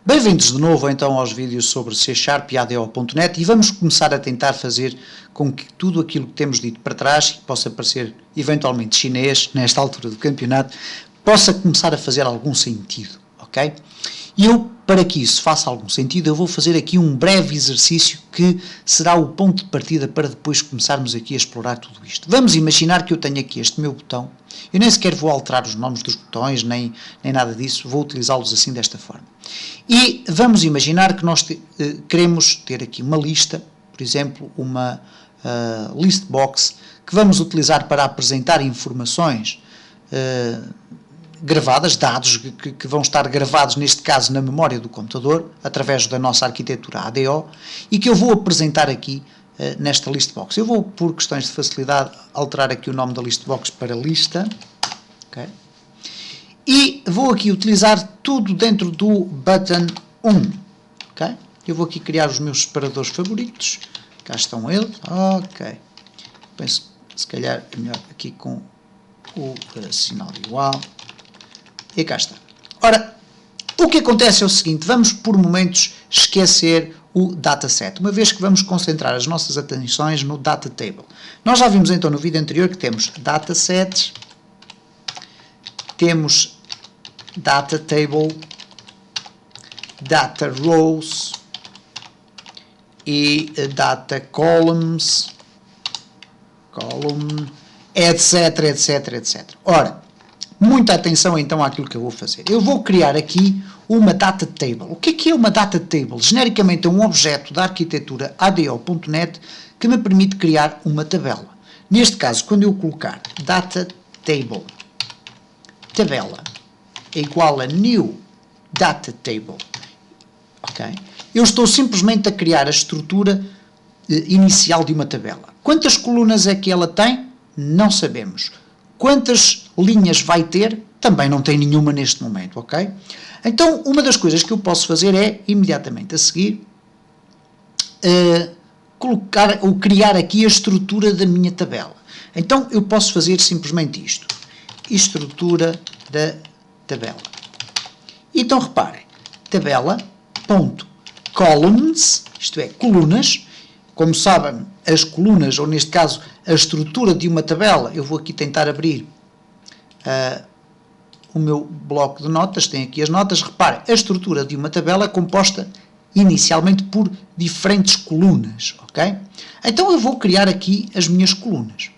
Bem-vindos de novo então aos vídeos sobre C# e ADO.NET e vamos começar a tentar fazer com que tudo aquilo que temos dito para trás, que possa parecer eventualmente chinês nesta altura do campeonato, possa começar a fazer algum sentido, ok? E eu, para que isso faça algum sentido, eu vou fazer aqui um breve exercício que será o ponto de partida para depois começarmos aqui a explorar tudo isto. Vamos imaginar que eu tenho aqui este meu botão, eu nem sequer vou alterar os nomes dos botões, nem nada disso, vou utilizá-los assim desta forma. E vamos imaginar que nós queremos ter aqui uma lista, por exemplo, uma list box, que vamos utilizar para apresentar informações gravadas, dados que vão estar gravados, neste caso, na memória do computador, através da nossa arquitetura ADO, e que eu vou apresentar aqui nesta list box. Eu vou, por questões de facilidade, alterar aqui o nome da list box para lista, okay? E vou aqui utilizar tudo dentro do button 1, ok? Eu vou aqui criar os meus separadores favoritos, cá estão eles, ok. Penso que se calhar é melhor aqui com o sinal igual, e cá está. Ora, o que acontece é o seguinte, vamos por momentos esquecer o dataset, uma vez que vamos concentrar as nossas atenções no data table. Nós já vimos então no vídeo anterior que temos datasets, temos data table, data rows e data columns, etc, etc, etc. Ora, muita atenção então àquilo que eu vou fazer. Eu vou criar aqui uma data table. O que é uma data table? Genericamente é um objeto da arquitetura ADO.NET que me permite criar uma tabela. Neste caso, quando eu colocar data table, tabela, é igual a new data table, ok? Eu estou simplesmente a criar a estrutura inicial de uma tabela. Quantas colunas é que ela tem? Não sabemos. Quantas linhas vai ter? Também não tem nenhuma neste momento, ok? Então, uma das coisas que eu posso fazer é, imediatamente a seguir, colocar ou criar aqui a estrutura da minha tabela. Então, eu posso fazer simplesmente isto. Estrutura da tabela. Então, reparem, tabela.columns, isto é, colunas. Como sabem, as colunas, ou neste caso, a estrutura de uma tabela, eu vou aqui tentar abrir o meu bloco de notas, tem aqui as notas. Reparem, a estrutura de uma tabela é composta inicialmente por diferentes colunas, ok? Então eu vou criar aqui as minhas colunas.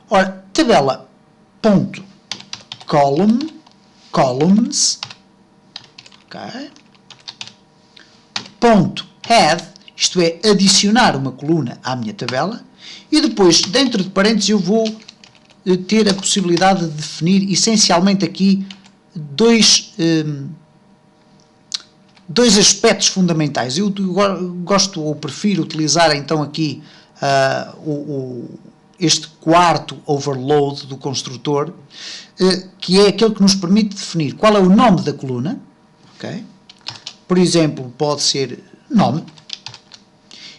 Ora, tabela.columns, ok? .head, isto é, adicionar uma coluna à minha tabela, e depois, dentro de parênteses, eu vou ter a possibilidade de definir, essencialmente aqui, dois aspectos fundamentais. Eu gosto ou prefiro utilizar então aqui este quarto overload do construtor, que é aquele que nos permite definir qual é o nome da coluna, ok? Por exemplo, pode ser nome,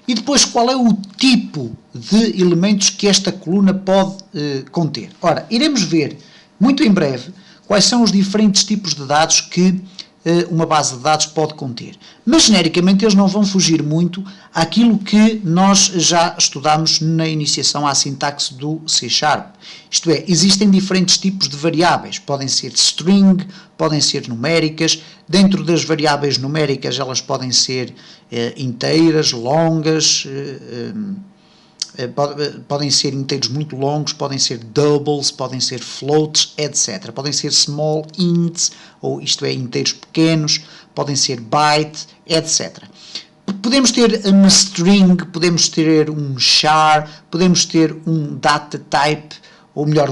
e depois qual é o tipo de elementos que esta coluna pode conter. Ora, iremos ver muito em breve quais são os diferentes tipos de dados que uma base de dados pode conter. Mas, genericamente, eles não vão fugir muito àquilo que nós já estudámos na iniciação à sintaxe do C#. Isto é, existem diferentes tipos de variáveis. Podem ser string, podem ser numéricas. Dentro das variáveis numéricas, elas podem ser inteiras, longas, podem ser inteiros muito longos, podem ser doubles, podem ser floats, etc. Podem ser small ints, ou isto é, inteiros pequenos, podem ser byte, etc. Podemos ter uma string, podemos ter um char, podemos ter um data type, ou melhor,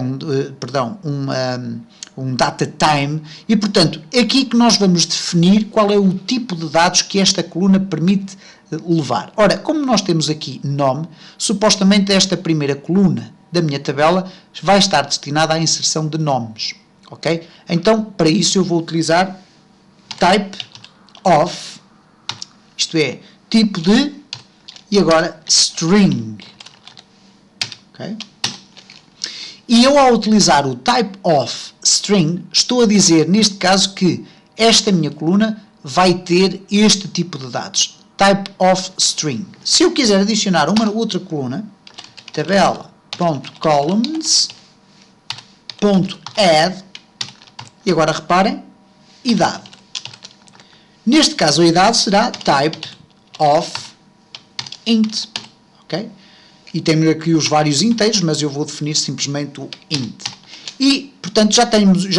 um data time, e portanto, é aqui que nós vamos definir qual é o tipo de dados que esta coluna permite levar. Ora, como nós temos aqui nome, supostamente esta primeira coluna da minha tabela vai estar destinada à inserção de nomes, ok? Então, para isso eu vou utilizar type of, isto é, tipo de, e agora string, ok? E eu, ao utilizar o type of string, estou a dizer, neste caso, que esta minha coluna vai ter este tipo de dados, type of string. Se eu quiser adicionar uma outra coluna, tabela.columns.add, e agora reparem, idade. Neste caso a idade será type of int, ok? E temos aqui os vários inteiros, mas eu vou definir simplesmente o int. E, portanto, já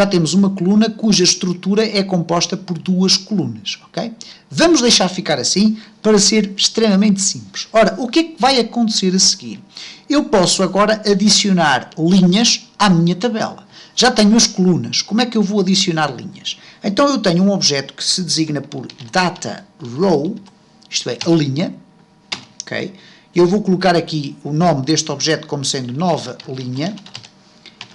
temos uma coluna cuja estrutura é composta por duas colunas, ok? Vamos deixar ficar assim para ser extremamente simples. Ora, o que é que vai acontecer a seguir? Eu posso agora adicionar linhas à minha tabela. Já tenho as colunas. Como é que eu vou adicionar linhas? Então eu tenho um objeto que se designa por data_row, isto é, a linha, ok? Eu vou colocar aqui o nome deste objeto como sendo nova linha,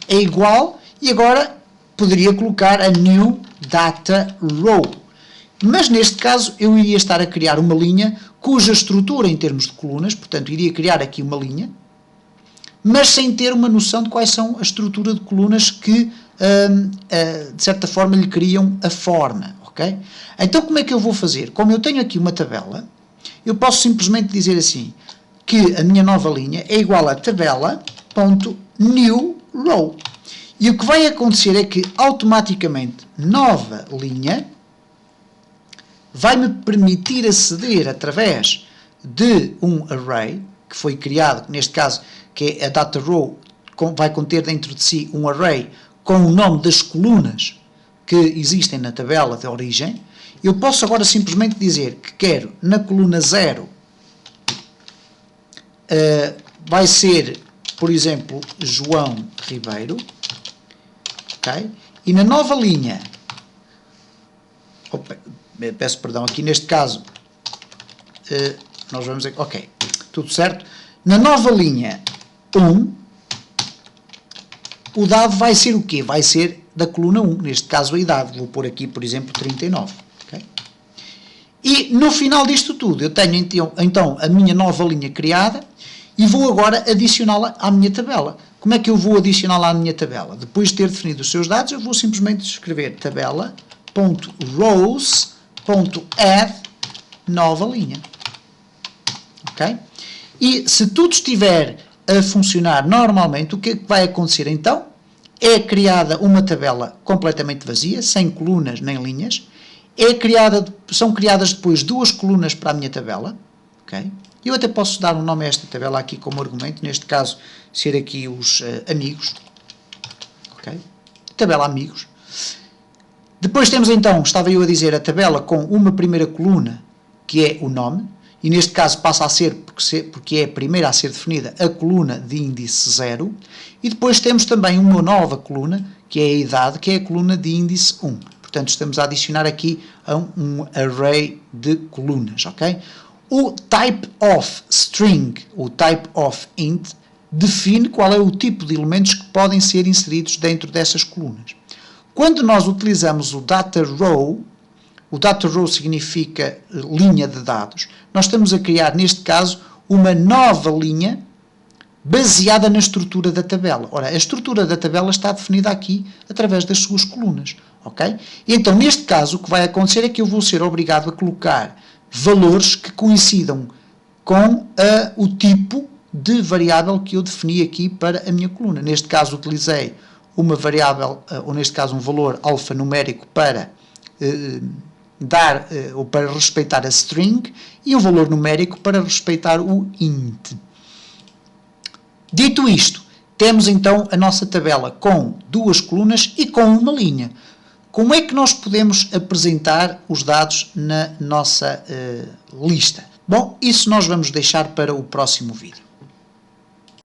é igual, e agora poderia colocar a new data row. Mas neste caso eu iria estar a criar uma linha cuja estrutura em termos de colunas, portanto iria criar aqui uma linha, mas sem ter uma noção de quais são a estrutura de colunas que de certa forma lhe criam a forma, ok? Então como é que eu vou fazer? Como eu tenho aqui uma tabela, eu posso simplesmente dizer assim, que a minha nova linha é igual a tabela.newRow. E o que vai acontecer é que automaticamente nova linha vai-me permitir aceder através de um array que foi criado, neste caso, que é a data_row, vai conter dentro de si um array com o nome das colunas que existem na tabela de origem. Eu posso agora simplesmente dizer que quero na coluna 0 vai ser, por exemplo, João Ribeiro, ok? E na nova linha, peço perdão, aqui neste caso, nós vamos dizer, ok, tudo certo. Na nova linha 1, o dado vai ser o quê? Vai ser da coluna 1, neste caso a idade. Vou pôr aqui, por exemplo, 39. Okay? E no final disto tudo, eu tenho então a minha nova linha criada e vou agora adicioná-la à minha tabela. Como é que eu vou adicioná-la à minha tabela? Depois de ter definido os seus dados, eu vou simplesmente escrever tabela.rows.add nova linha. Ok? E se tudo estiver a funcionar normalmente, o que é que vai acontecer então? É criada uma tabela completamente vazia, sem colunas nem linhas. São criadas depois duas colunas para a minha tabela. Okay? Eu até posso dar um nome a esta tabela aqui como argumento, neste caso ser aqui os amigos. Okay? Tabela amigos. Depois temos então, estava eu a dizer, a tabela com uma primeira coluna, que é o nome, e neste caso passa a ser, porque é a primeira a ser definida, a coluna de índice 0, e depois temos também uma nova coluna, que é a idade, que é a coluna de índice 1. Portanto, estamos a adicionar aqui a um array de colunas, ok? O type of string, o type of int, define qual é o tipo de elementos que podem ser inseridos dentro dessas colunas. Quando nós utilizamos o data_row, o data_row significa linha de dados, nós estamos a criar, neste caso, uma nova linha baseada na estrutura da tabela. Ora, a estrutura da tabela está definida aqui através das suas colunas, ok? E então, neste caso, o que vai acontecer é que eu vou ser obrigado a colocar valores que coincidam com o tipo de variável que eu defini aqui para a minha coluna. Neste caso, utilizei uma variável, ou neste caso um valor alfanumérico para ou para respeitar a string, e um valor numérico para respeitar o int. Dito isto, temos então a nossa tabela com duas colunas e com uma linha. Como é que nós podemos apresentar os dados na nossa lista? Bom, isso nós vamos deixar para o próximo vídeo.